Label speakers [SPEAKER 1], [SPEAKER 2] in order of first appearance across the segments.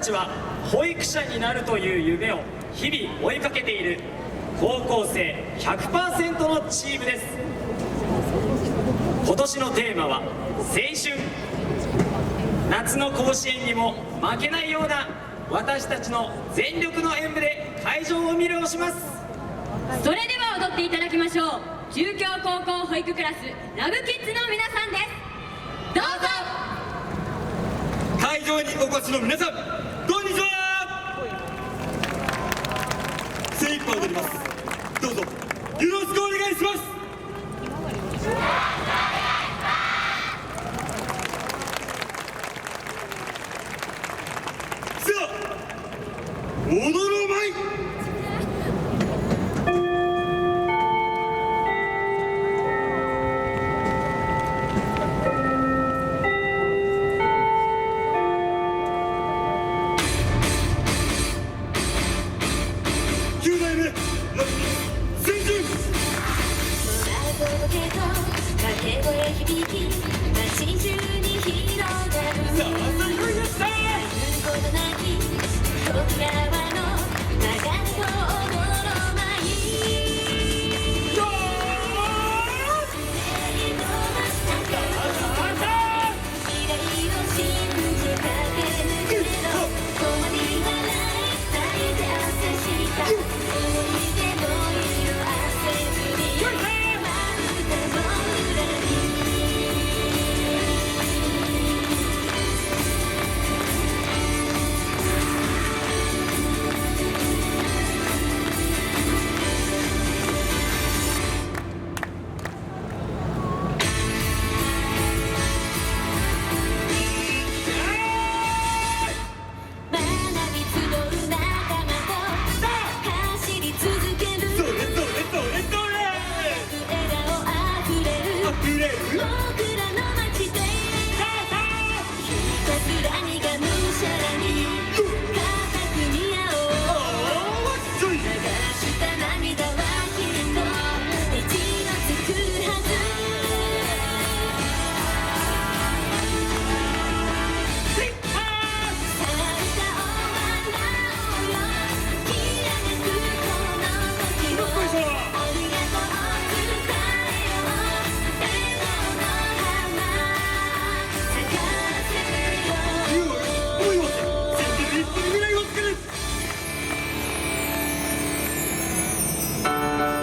[SPEAKER 1] ちは保育者になるという夢を日々追いかけている高校生 100% のチームです。今年のテーマは青春。夏の甲子園にも負けないような私たちの全力の演舞で会場を魅了します。
[SPEAKER 2] それでは踊っていただきましょう。中京高校保育クラスラブキッズの皆さんです。どうぞ。
[SPEAKER 3] 会場にお越しの皆さん、こんにちは。精一杯踊ります。どうぞよろしくお願いします。さあ踊ろうまい。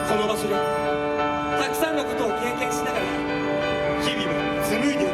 [SPEAKER 3] この場所でたくさんのことを経験しながら日々も紡いでいく。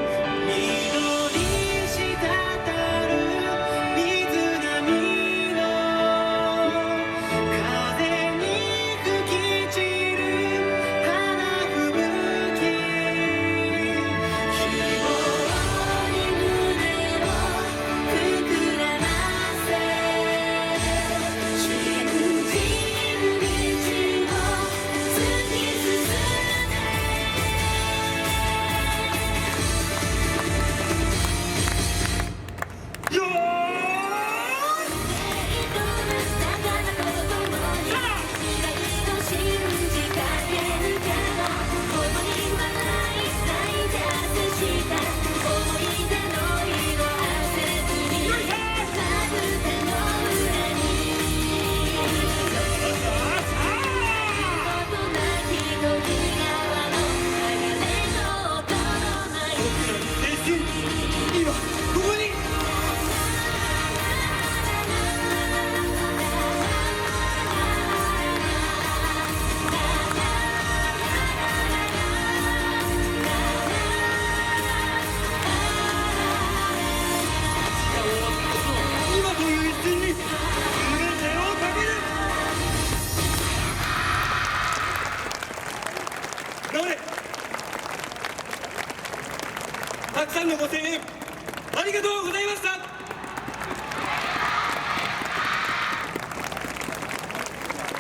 [SPEAKER 3] たくさんのご声援ありがとうございました。